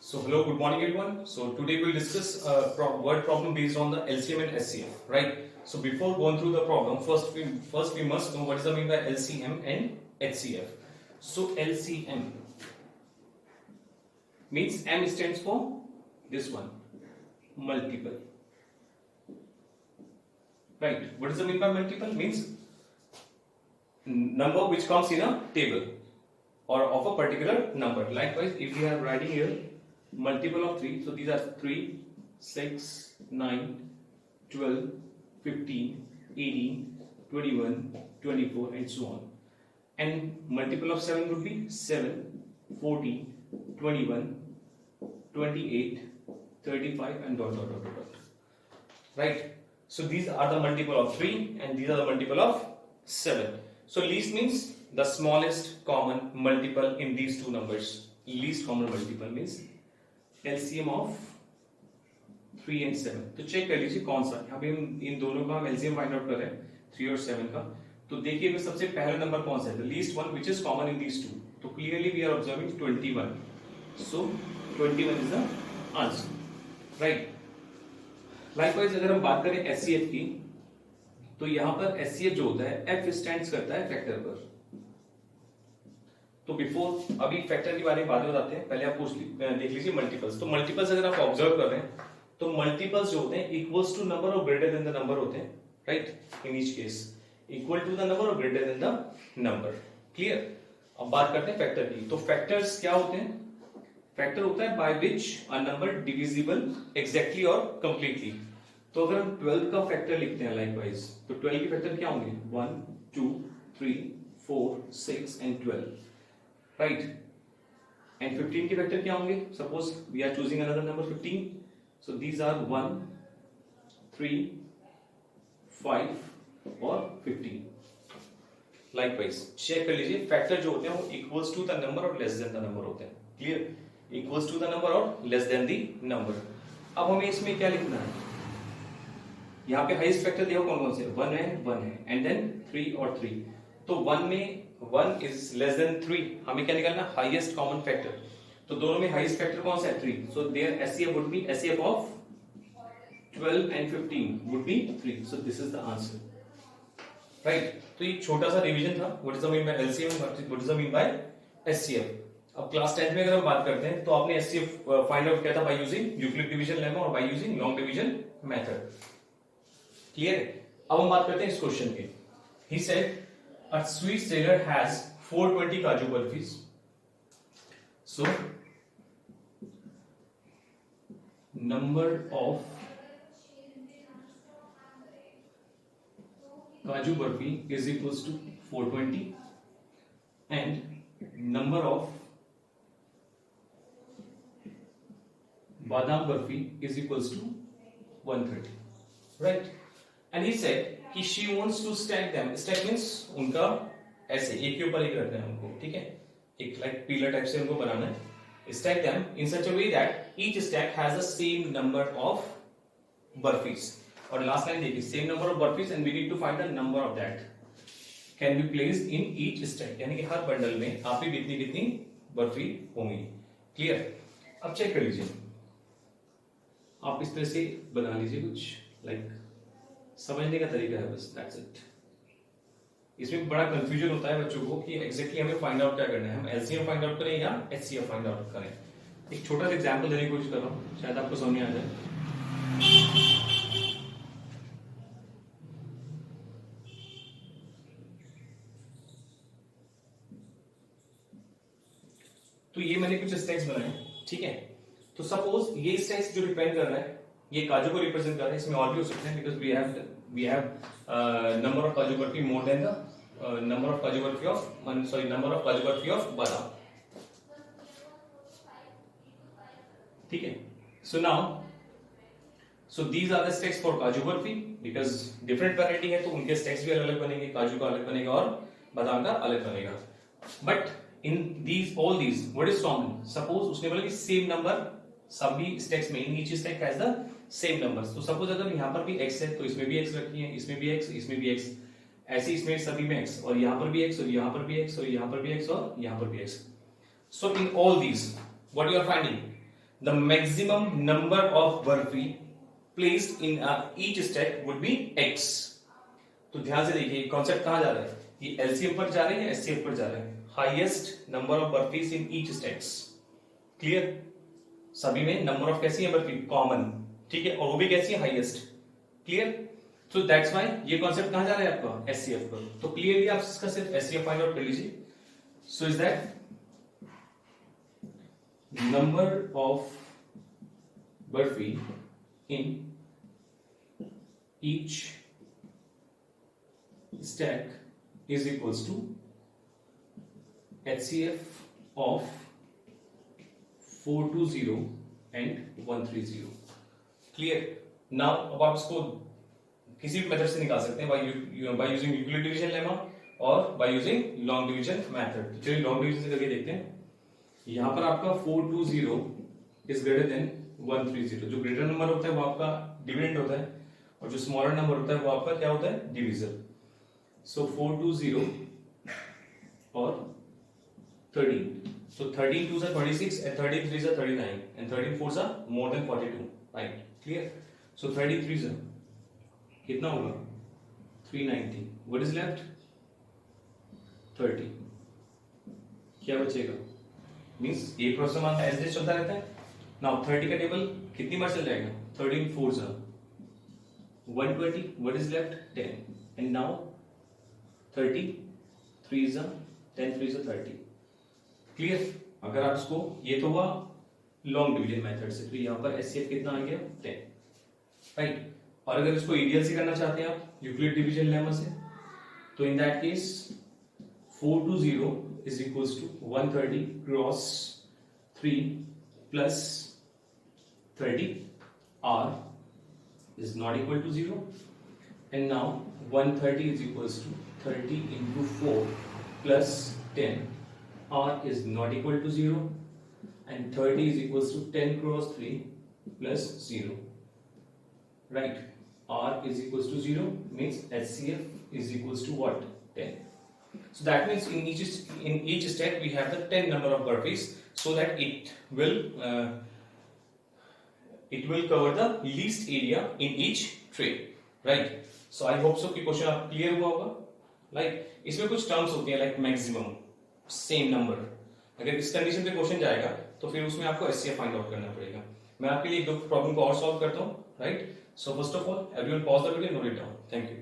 So hello, good morning everyone. So today we'll discuss word problem based on the LCM and SCF, right? So before going through the problem, first we must know what is the mean by LCM and HCF. So LCM means M stands for this one, multiple, right? What does the mean by multiple? Means number which comes in a table or of a particular number. Likewise, if we are writing here multiple of 3, so these are 3, 6, 9, 12, 15, 18, 21, 24 and so on. And multiple of 7 would be 7, 14, 21, 28, 35 and dot. Right? So these are the multiple of 3 and these are the multiple of 7. So least means the smallest common multiple in these two numbers. Least common multiple means LCM of 3 and 7. तो check कर लीजिए कौन सा, यहाँ पे हम इन दोनों का हम LCM फाइंड आउट कर रहे हैं 3 और 7 का. तो देखिए में सबसे पहला नंबर कौन सा है, the least one which is common in these two. तो clearly we are observing 21. So 21 is the answer, right? Likewise अगर हम बात करें SCF की, तो यहाँ पर SCF जो होता है F स्टैंड्स करता है फैक्टर पर. तो बिफोर अभी फैक्टर के बारे में बात बताते हैं, पहले आप देख लीजिए मल्टीपल्स. तो मल्टीपल्स अगर आप ऑब्जर्व कर रहे हैं तो मल्टीपल्स जो होते हैं इक्वल्स टू नंबर और ग्रेटर देन द नंबर होते हैं, right? In each case equal to the number और greater than the number. Clear? अब बात करते हैं फैक्टर की. तो फैक्टर्स क्या होते हैं? फैक्टर होता है by which a number divisible exactly और कंप्लीटली. तो अगर हम 12 का फैक्टर लिखते हैं लाइकवाइज, तो 12 के फैक्टर क्या होंगे? 1, 2, 3, 4, 6 एंड 12, right? And 15 के फैक्टर क्या होंगे? Suppose we are choosing another number 15. So these are 1, 3, 5 और 15. Likewise, चेक कर लीजिए फैक्टर जो होते हैं वो equals to the number और less than the number होते हैं. Clear? Equals to the number और less than the number. अब हमें इसमें क्या लिखना है? यहाँ पे हाईएस्ट फैक्टर देखो कौन कौन से? 1 है, and then 3 और 3. तो 1 में 1 is less than 3, हमें क्या निकालना? Highest common factor. तो दोनों में हाईएस्ट फैक्टर कौन सा है? 3. So their SCF would be SCF of 12 and 15 would be 3. So this is the answer, right? तो ये छोटा सा रिवीजन था. What is the mean by LCM? What is the mean by SCF? अब class 10th में अगर हम बात करते हैं तो आपने SCF फाइंड आउट किया था by using Euclid division lemma और by using long division method. Clear? अब हम बात करते हैं इस क्वेश्चन की. He said a sweet seller has 420 kaju barfis. So number of kaju barfi is equals to 420 and number of badam barfi is equals to 130, right? And he said कि she wants to stack them. Stack means उनका ऐसे एक के ऊपर एक रखना है उनको, ठीक है? एक लाइक पिलर टाइप से उनको बनाना है. Stack them in such a way that each stack has the same number of burfis. और लास्ट लाइन देखिए, same number of burfis and we need to find the number of that can be placed in each stack. यानी कि हर bundle में आप ही कितनी बर्फी होंगी. Clear? अब check कर लीजिए, आप इस तरह से बना लीजिए कुछ लाइक समझने का तरीका है बस, दैट्स इट. इसमें बड़ा कंफ्यूजन होता है बच्चों को कि एग्जैक्टली हमें फाइंड आउट क्या करना है, हम एलसीएम फाइंड आउट करें या एचसीएफ फाइंड आउट करें. एक छोटा सा एग्जांपल देने की कोशिश कर रहा हूं, शायद आपको समझ में आ जाए. तो ये मैंने कुछ स्टैक्स बनाए, ठीक है? तो सपोज ये स्टैक्स जो डिपेंड कर रहा है ये काजू को रिप्रेजेंट कर रहा है. इसमें और भी हो सकते हैं because we have number of kaju barfi more than the number of kaju barfi of badam. ठीक है? So now so these are the stacks for kaju barfi because different variety है तो उनके स्टैक्स भी अलग अलग बनेंगे, काजू का अलग बनेगा और बादाम का अलग बनेगा. But in all these what is common? Suppose उसने बोला कि सेम नंबर सभी स्टैक्स में, in each stack has the same numbers. तो सपोज अगर यहाँ पर भी x है तो इसमें भी x रखी है, इसमें भी x, इसमें भी x, ऐसे इसमें सभी में x और यहाँ पर भी x और यहाँ पर भी x और यहाँ पर भी x और यहाँ पर भी x. So in all these what you are finding? The maximum number of barfi placed in each stack would be x। तो ध्यान से देखिए कॉन्सेप्ट कहां जा रहा है, ये एलसीएम पर जा रहे हैं या एचसीएफ पर जा रहे हैं, highest number of barfis in each stacks. Clear, सभी में नंबर ऑफ कैसी है बर्फी, कॉमन, ठीक है, और वो भी कैसी है, highest. Clear, so that's why ये कॉन्सेप्ट कहां जा रहा है आपका, एचसीएफ पर। तो क्लियरली आप इसका सिर्फ एचसीएफ फाइंड आउट कर लीजिए। So is that number of barfi in each stack is equals to HCF of 420 and 130। Clear, now अब आप इसको किसी भी मेथड से निकाल सकते हैं, by using Euclid division lemma और by using long division method. चलिए लॉन्ग डिवीजन से करके देखते हैं। यहां पर आपका 420 इज ग्रेटर देन 130। जो ग्रेटर नंबर होता है वो आपका डिविडेंड होता है, और जो स्मॉलर नंबर होता है वो आपका क्या होता है, डिविजर। So 420 और 13, so 13 2s are 26 and 13 3s are 39 and 13 4s are more than 42, right? Clear? So 33s are कितना होगा, 390। What is left? 30। क्या बचेगा, मीन्स ये प्रोसेस हमारा एज इट चलता रहता है। नाउ 30 का टेबल कितनी बार चल जाएगा, 13 4s are 120। What is left? 10। And now 30 3s are 10 3s are 30। Clear, अगर आप इसको, ये तो हुआ लॉन्ग डिवीजन मेथड से, तो यहां पर एचसीएफ कितना आ गया, 10, राइट। और अगर इसको ईडीएल से करना चाहते हैं आप, यूक्लिड डिवीजन लेमा से, तो in that case 420 is equals to 130 cross 3 plus 30 r is not equal to 0। And now 130 is equals to 30 into 4 plus 10, r is not equal to 0, and 30 is equals to 10 cross 3 plus 0, right? R is equals to 0 means HCF is equals to what, 10. So that means in each stack we have the 10 number of burpees, so that it will cover the least area in each tray, right? So I hope so कि question आप clear हुआ होगा। Like इसमें कुछ terms होती हैं, like maximum, same number. अगर इस कंडीशन पे क्वेश्चन जाएगा तो फिर उसमें आपको एचसीएफ फाइंड आउट करना पड़ेगा। मैं आपके लिए एक दो प्रॉब्लम को और सॉल्व करता हूँ, right. So first of all everyone pause the video, note it down. Thank you.